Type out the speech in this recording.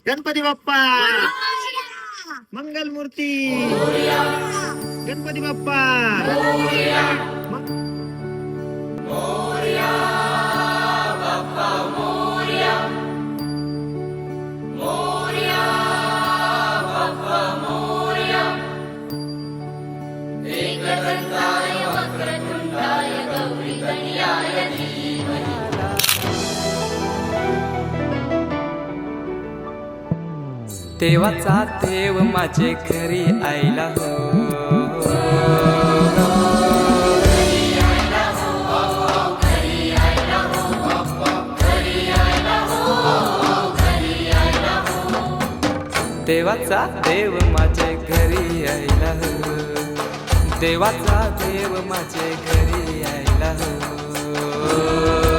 गणपती बाप्पा मंगल मूर्ती गणपती बाप्पा देवाचा देव माझे घरी आयला हो, देवाचा देव माझे घरी आयला हो, देवाचा देव माझे घरी आयला हो।